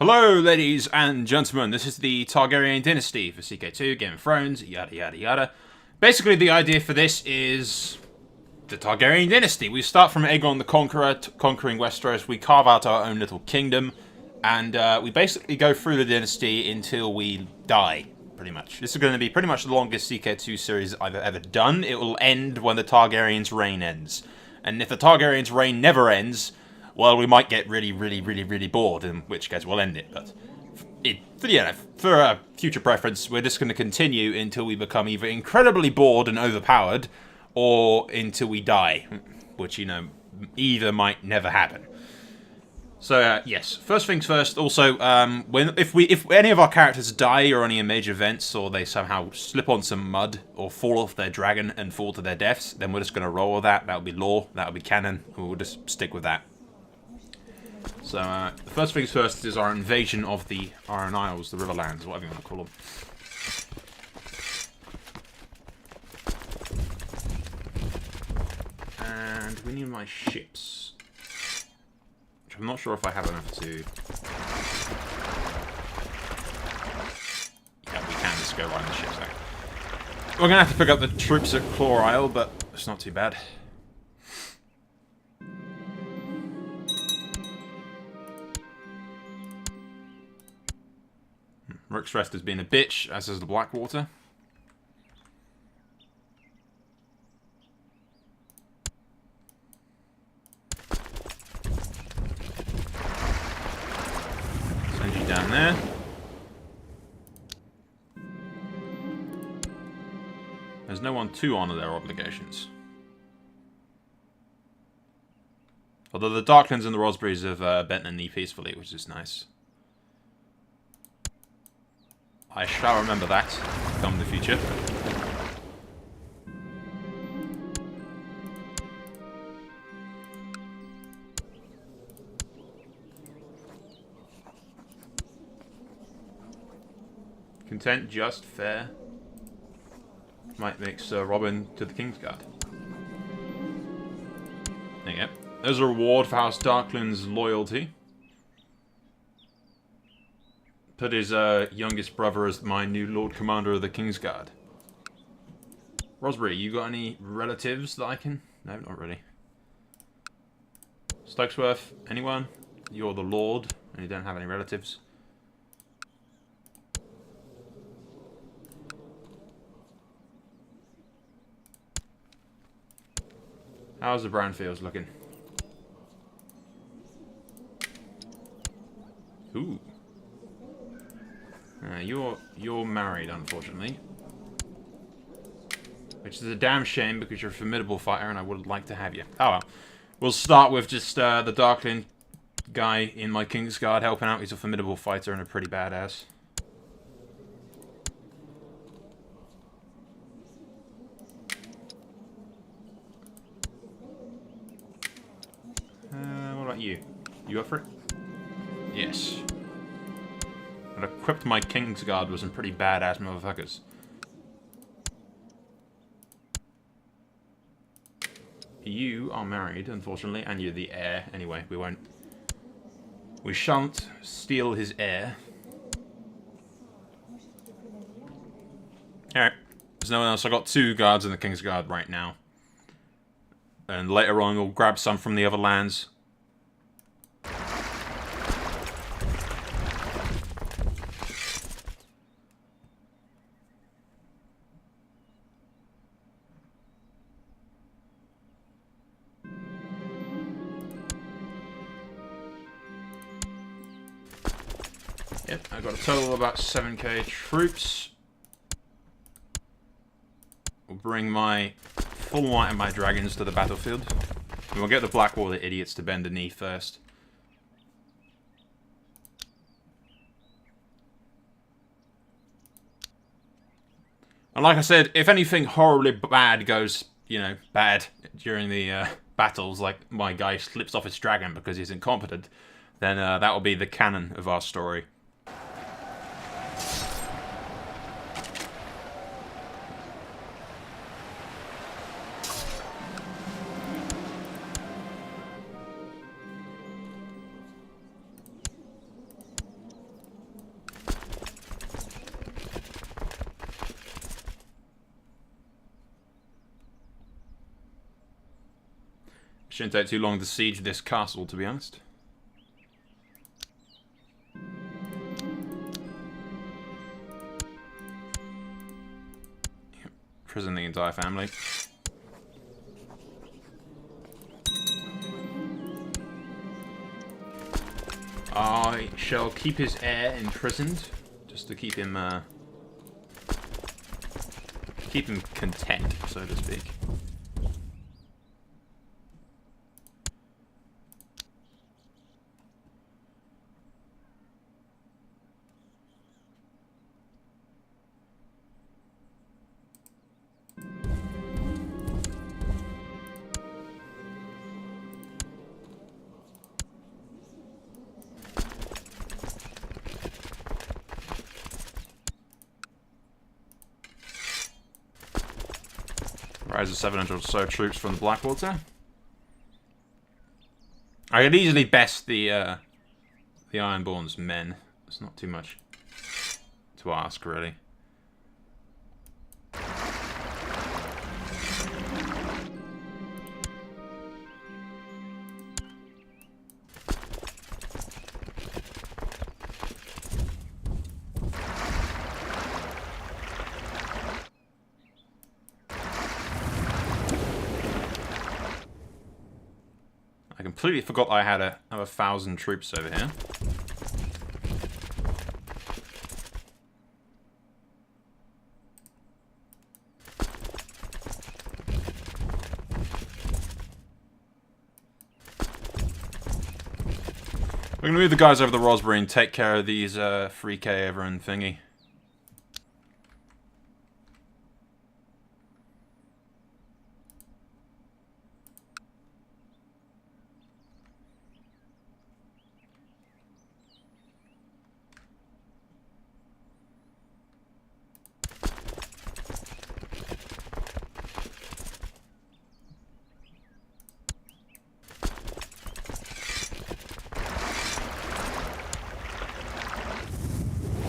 Hello, ladies and gentlemen. This is the Targaryen Dynasty for CK2, Game of Thrones, yada yada yada. Basically, the idea for this is the Targaryen Dynasty. We start from Aegon the Conqueror, conquering Westeros. We carve out our own little kingdom, and we basically go through the dynasty until we die, pretty much. This is going to be pretty much the longest CK2 series I've ever done. It will end when the Targaryens' reign ends. And if the Targaryens' reign never ends, well, we might get really bored, in which case we'll end it. But for future preference, we're just going to continue until we become either incredibly bored and overpowered, or until we die, which, either might never happen. So, yes, first things first. Also, if any of our characters die or any major events, or they somehow slip on some mud or fall off their dragon and fall to their deaths, then we're just going to roll with that. That'll be lore. That'll be canon. We'll just stick with that. So, the first things first is our invasion of the Iron Isles, the Riverlands, whatever you want to call them. And we need my ships. Which I'm not sure if I have enough to... Yeah, we can just go right in the ships there. We're going to have to pick up the troops at Claw Isle, but it's not too bad. Rook's Rest has been a bitch, as has the Blackwater. Send you down there. There's no one to honour their obligations. Although the Darklands and the Rosberries have bent the knee peacefully, which is nice. I shall remember that come the future. Content, just, fair. Might make Sir Robin to the Kingsguard. There you go. There's a reward for House Darkland's loyalty. Put his youngest brother as my new Lord Commander of the Kingsguard. Rosberry, you got any relatives that I can... No, not really. Stokesworth, anyone? You're the Lord, and you don't have any relatives. How's the Brownfields looking? Ooh. You're married, unfortunately. Which is a damn shame, because you're a formidable fighter and I would like to have you. Oh well. We'll start with just the Darkland guy in my Kingsguard helping out. He's a formidable fighter and a pretty badass. What about you? You up for it? Yes. And equipped my Kingsguard with some pretty badass motherfuckers. You are married, unfortunately, and you're the heir. Anyway, we shan't steal his heir. Alright. There's no one else. I got 2 guards in the Kingsguard right now. And later on, we'll grab some from the other lands. Yep, I got a total of about 7k troops. We'll bring my full might of my dragons to the battlefield. And we'll get the Blackwater idiots to bend the knee first. And like I said, if anything horribly bad goes, bad during the battles, like my guy slips off his dragon because he's incompetent, then that will be the canon of our story. Shouldn't take too long to siege this castle, to be honest. Prison the entire family. I shall keep his heir imprisoned, just to keep him content, so to speak. Rise of 700 or so troops from the Blackwater. I could easily best the Ironborn's men. It's not too much to ask, really. I completely forgot I had a 1,000 troops over here. We're gonna move the guys over the Rosbury and take care of these 3k over and thingy.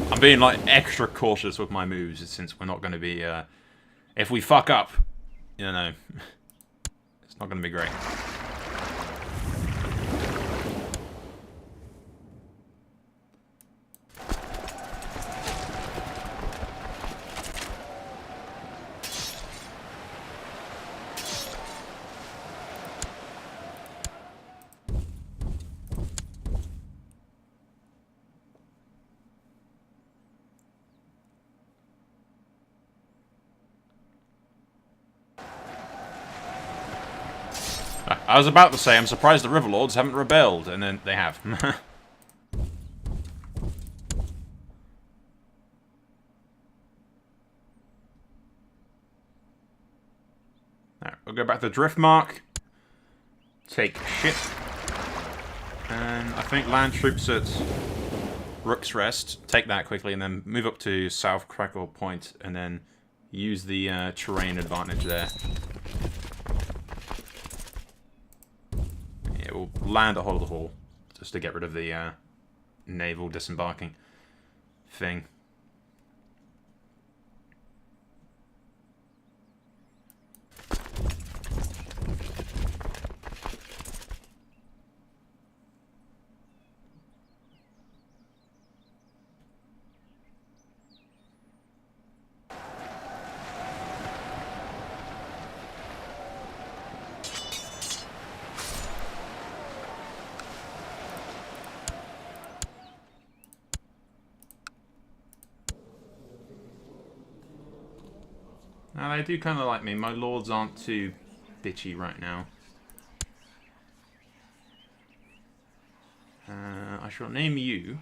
I'm being like extra cautious with my moves since we're not going to be. If we fuck up, you know, it's not going to be great. I was about to say, I'm surprised the Riverlords haven't rebelled, and then they have. Alright, we'll go back to Driftmark. Take ship. And I think land troops at Rook's Rest. Take that quickly, and then move up to South Crackle Point, and then use the terrain advantage there. We'll land at Hollow Hall, just to get rid of the naval disembarking thing. Now, they do kind of like me. My lords aren't too bitchy right now. I shall name you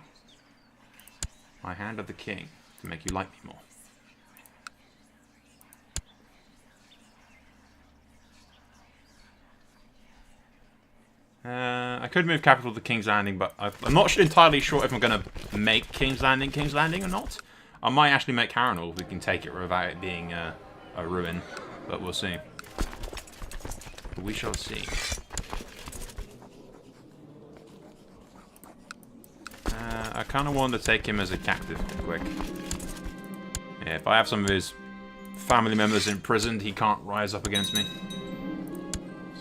my Hand of the King to make you like me more. I could move capital to King's Landing, but I'm not entirely sure if I'm going to make King's Landing or not. I might actually make Harrenhal if we can take it without it being a ruin, but we'll see. We shall see. I kind of want to take him as a captive quick. Yeah, if I have some of his family members imprisoned, he can't rise up against me.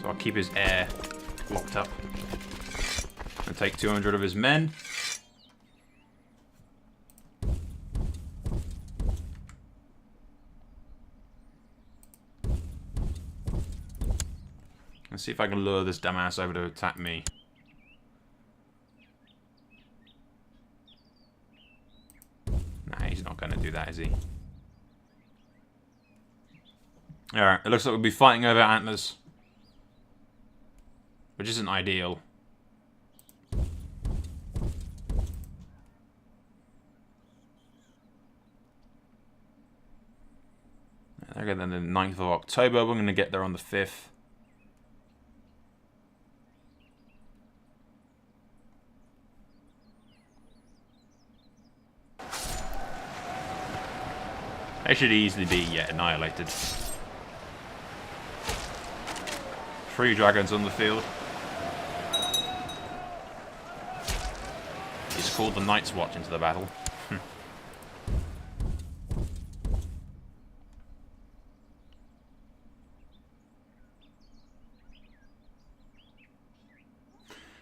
So I'll keep his heir locked up. And take 200 of his men. Let's see if I can lure this dumbass over to attack me. Nah, he's not going to do that, is he? Alright, it looks like we'll be fighting over antlers. Which isn't ideal. Okay, then the 9th of October, we're going to get there on the 5th. They should easily be annihilated. 3 dragons on the field. He's called the Night's Watch into the battle. But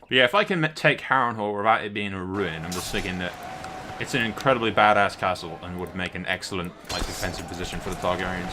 yeah, if I can take Harrenhal without it being a ruin, I'm just thinking that it's an incredibly badass castle and would make an excellent defensive position for the Targaryens.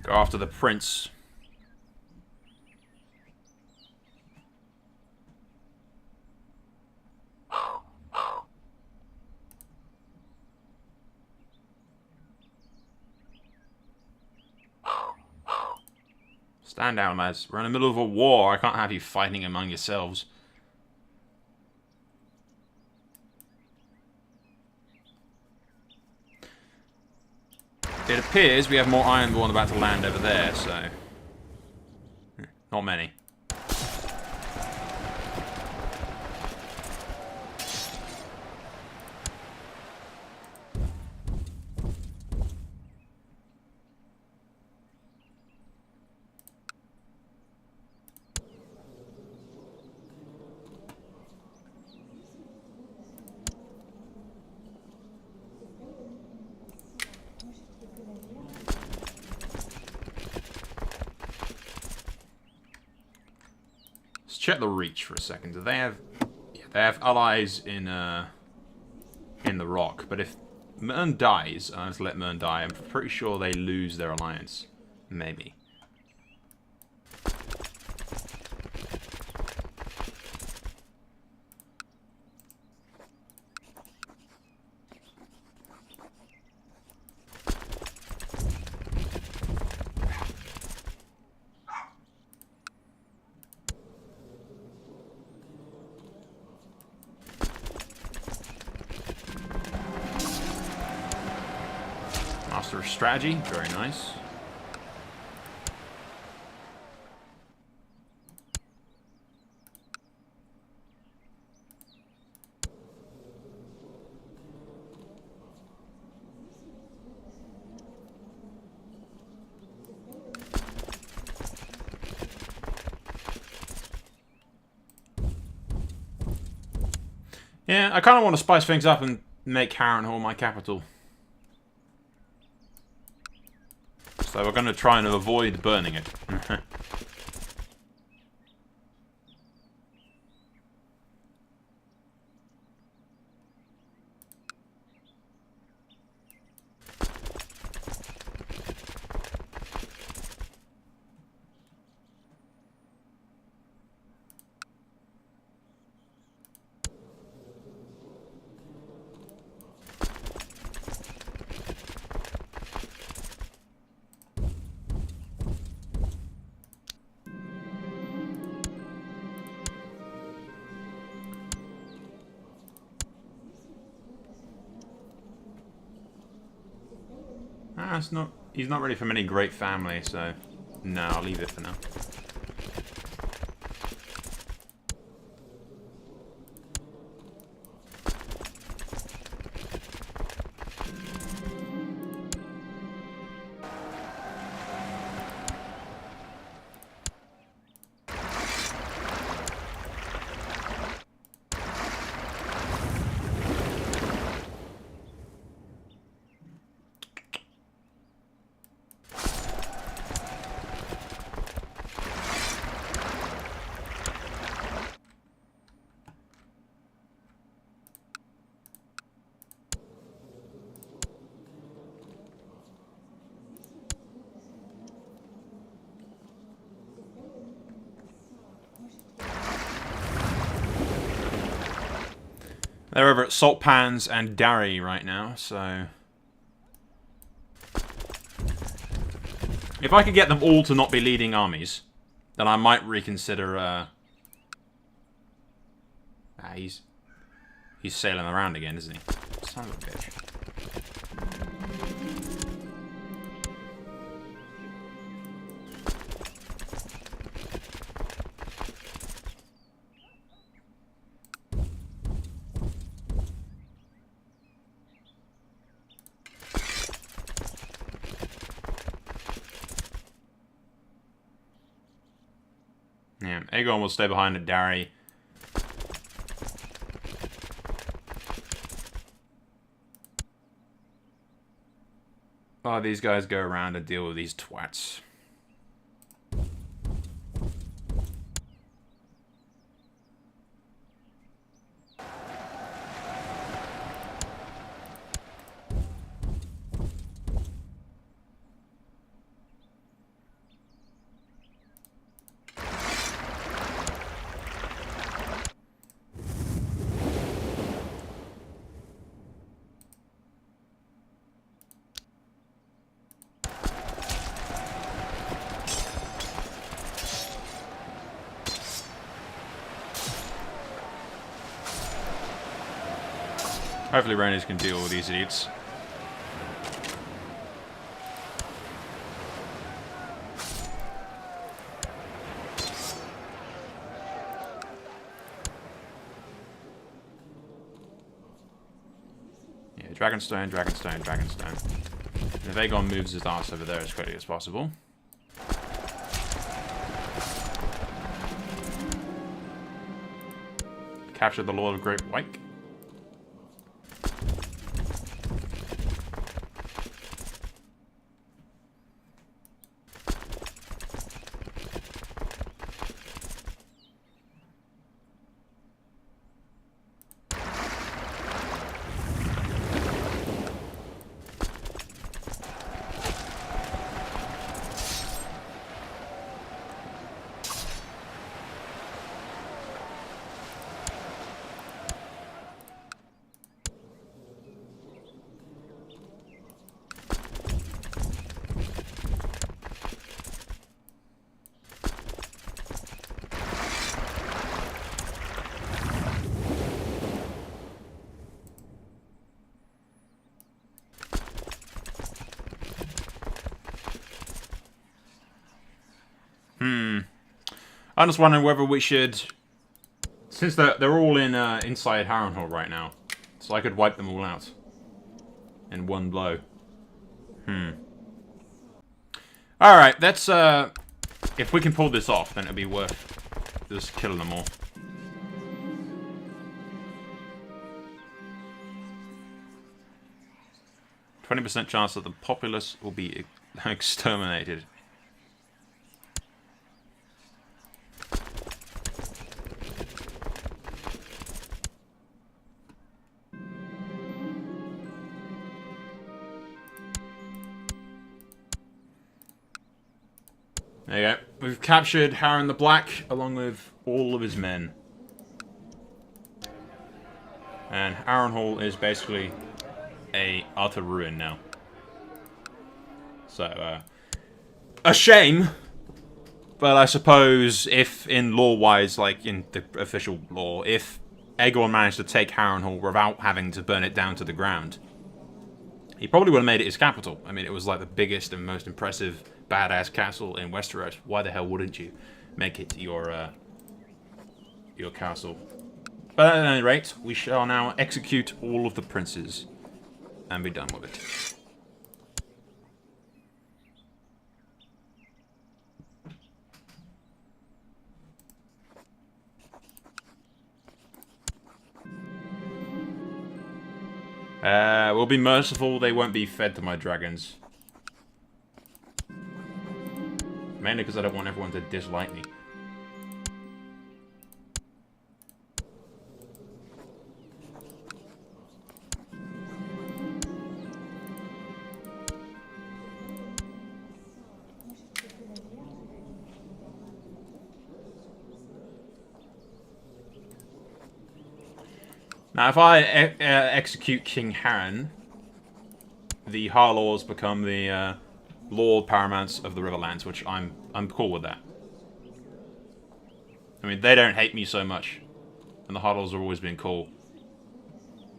Go after the prince. Stand down, lads. We're in the middle of a war. I can't have you fighting among yourselves. It appears we have more Ironborn about to land over there, so... not many. Check the reach for a second. Do they have? Yeah, they have allies in the Rock. But if Mern dies, I have to let Mern die. I'm pretty sure they lose their alliance. Maybe. Master of Strategy, very nice. Yeah, I kind of want to spice things up and make Harrenhal my capital. So we're going to try and avoid burning it. It's not. He's not really from any great family, so no, I'll leave it for now. They're over at Salt Pans and Darry right now, so... If I could get them all to not be leading armies, then I might reconsider, he's sailing around again, isn't he? Son of a bitch. Yeah, Aegon will stay behind at Darry. Oh, these guys go around and deal with these twats. Hopefully Rhaenys can deal with these idiots. Yeah, Dragonstone, Dragonstone, Dragonstone. And if Aegon moves his ass over there as quickly as possible. Capture the Lord of Great White. I'm just wondering whether we should, since they're all in inside Harrenhal right now, so I could wipe them all out in one blow. All right, that's if we can pull this off, then it'll be worth just killing them all. %20 chance that the populace will be exterminated. There you go. We've captured Harren the Black, along with all of his men. And Harrenhal is basically a utter ruin now. So, a shame. But I suppose if, in lore-wise, like in the official lore, if Aegon managed to take Harrenhal without having to burn it down to the ground, He probably would have made it his capital. I mean, it was like the biggest and most impressive badass castle in Westeros. Why the hell wouldn't you make it your castle? But at any rate, we shall now execute all of the princes and be done with it. We'll be merciful, they won't be fed to my dragons. Mainly because I don't want everyone to dislike me. Now, if I execute King Harren, the Harlaws become the Lord Paramounts of the Riverlands, which I'm cool with that. I mean, they don't hate me so much, and the Harlaws have always been cool.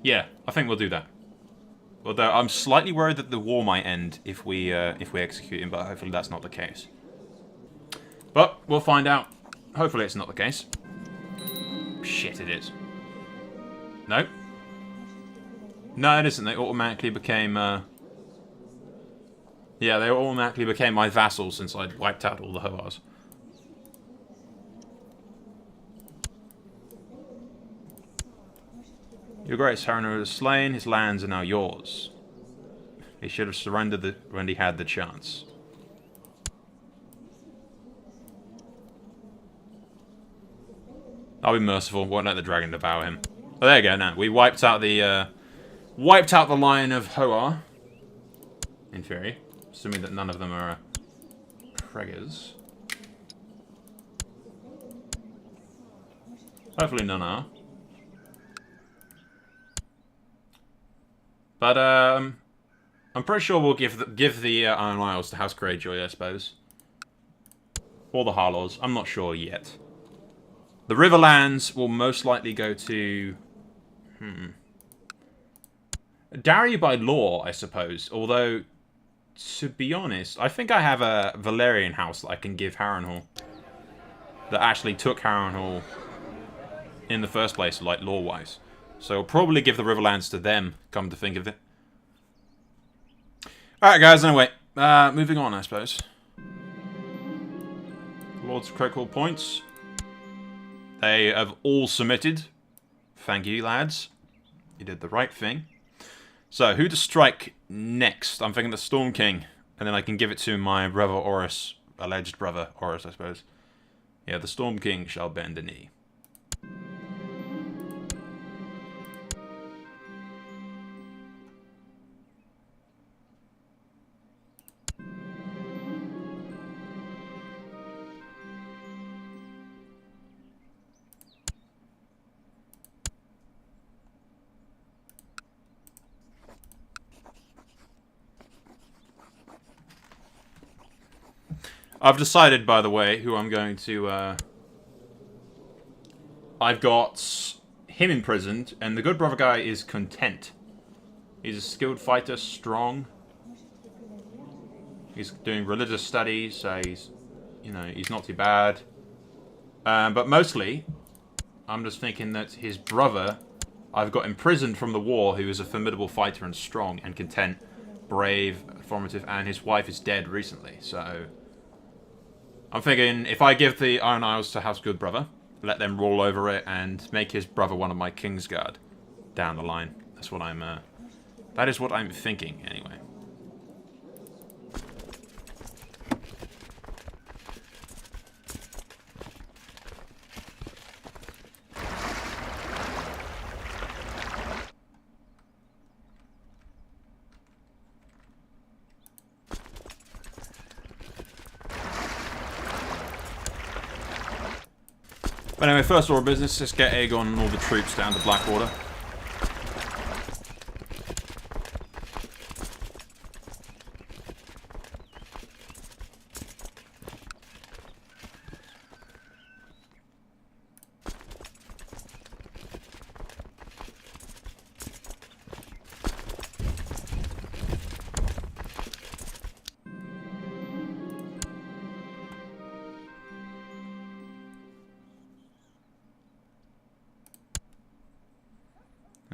Yeah, I think we'll do that. Although I'm slightly worried that the war might end if we execute him, but hopefully that's not the case. But we'll find out. Hopefully it's not the case. Shit, it is. No. No, it isn't. They automatically became, yeah, they automatically became my vassals since I'd wiped out all the Hoars. Your Grace, Harrenhal is slain. His lands are now yours. He should have surrendered when he had the chance. I'll be merciful. Won't let the dragon devour him. Oh, there you go. Now we wiped out the line of Hoar. In theory, assuming that none of them are preggers. Hopefully none are. But I'm pretty sure we'll give the Iron Isles to House Greyjoy, I suppose, or the Harlaws. I'm not sure yet. The Riverlands will most likely go to Darry by law, I suppose. Although, to be honest, I think I have a Valyrian house that I can give Harrenhal. That actually took Harrenhal in the first place, like, law-wise. So I'll probably give the Riverlands to them, come to think of it. Alright, guys, anyway. Moving on, I suppose. Lords of critical points. They have all submitted. Thank you, lads. You did the right thing. So, who to strike next? I'm thinking the Storm King. And then I can give it to my brother Orys. Alleged brother Orys, I suppose. Yeah, the Storm King shall bend a knee. I've decided, by the way, who I'm going to, I've got him imprisoned, and the good brother guy is content. He's a skilled fighter, strong. He's doing religious studies, so he's, you know, he's not too bad. But mostly, I'm just thinking that his brother, I've got imprisoned from the war, who is a formidable fighter and strong and content, brave, informative, and his wife is dead recently, so I'm thinking, if I give the Iron Isles to House Good Brother, let them rule over it, and make his brother one of my Kingsguard down the line. That's what I'm, that is what I'm thinking, anyway. But anyway, first order of business, let's get Aegon and all the troops down to Blackwater.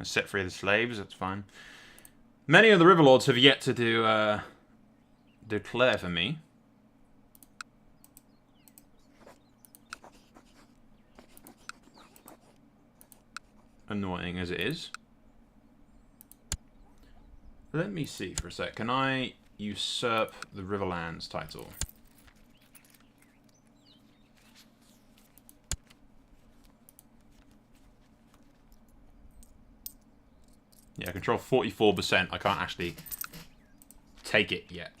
And set free the slaves, that's fine. Many of the Riverlords have yet to do declare for me. Annoying as it is. Let me see for a sec. Can I usurp the Riverlands title? Yeah, I control 44%. I can't actually take it yet.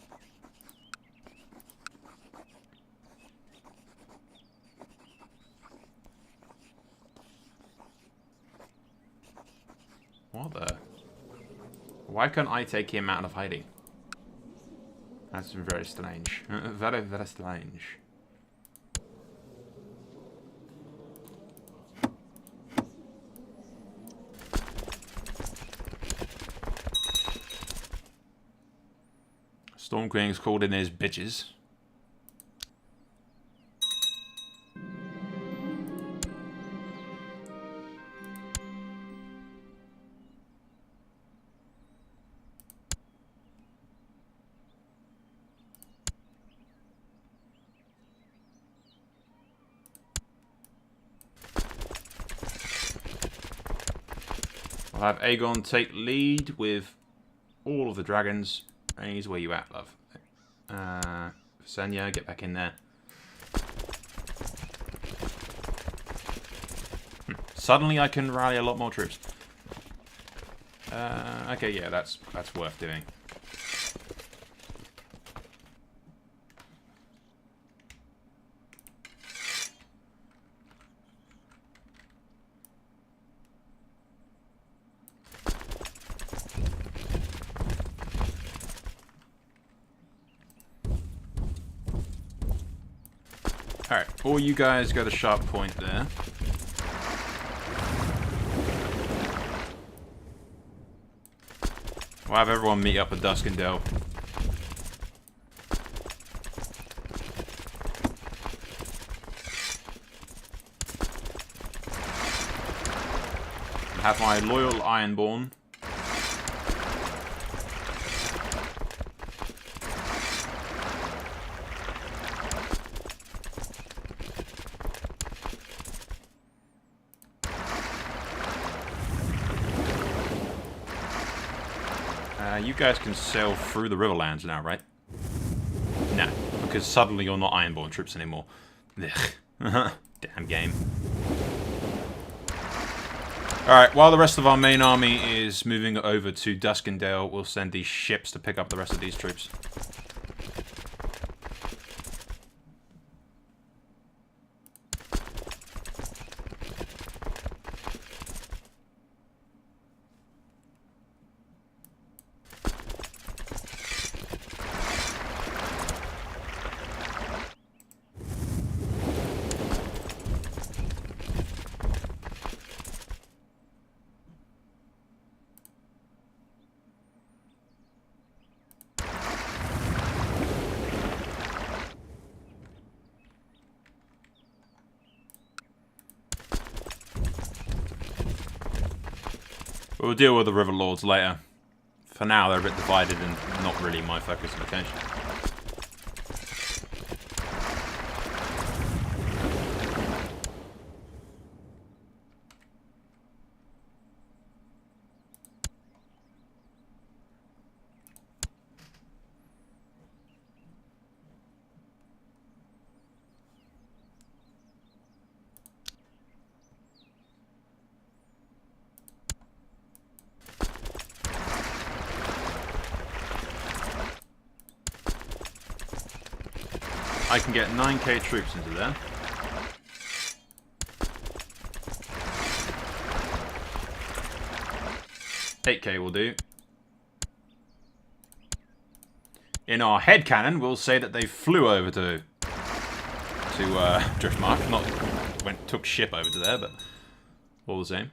What the? Why can't I take him out of hiding? That's very strange. Very, very strange. Storm Queen's called in his bitches. I'll have Aegon take lead with all of the dragons. He's where you at, love? Senya, get back in there. Suddenly I can rally a lot more troops. Okay, yeah, that's worth doing. Alright, all you guys got a sharp point there. We'll have everyone meet up at Duskendale. Have my loyal Ironborn. You guys can sail through the Riverlands now, right? No, because suddenly you're not Ironborn troops anymore. Ugh. Damn game. Alright, while the rest of our main army is moving over to Duskendale, we'll send these ships to pick up the rest of these troops. We'll deal with the Riverlords later. For now, they're a bit divided and not really my focus of attention. I can get 9k troops into there. $8k will do. In our headcanon, we'll say that they flew over to Driftmark. Not took ship over to there, but all the same.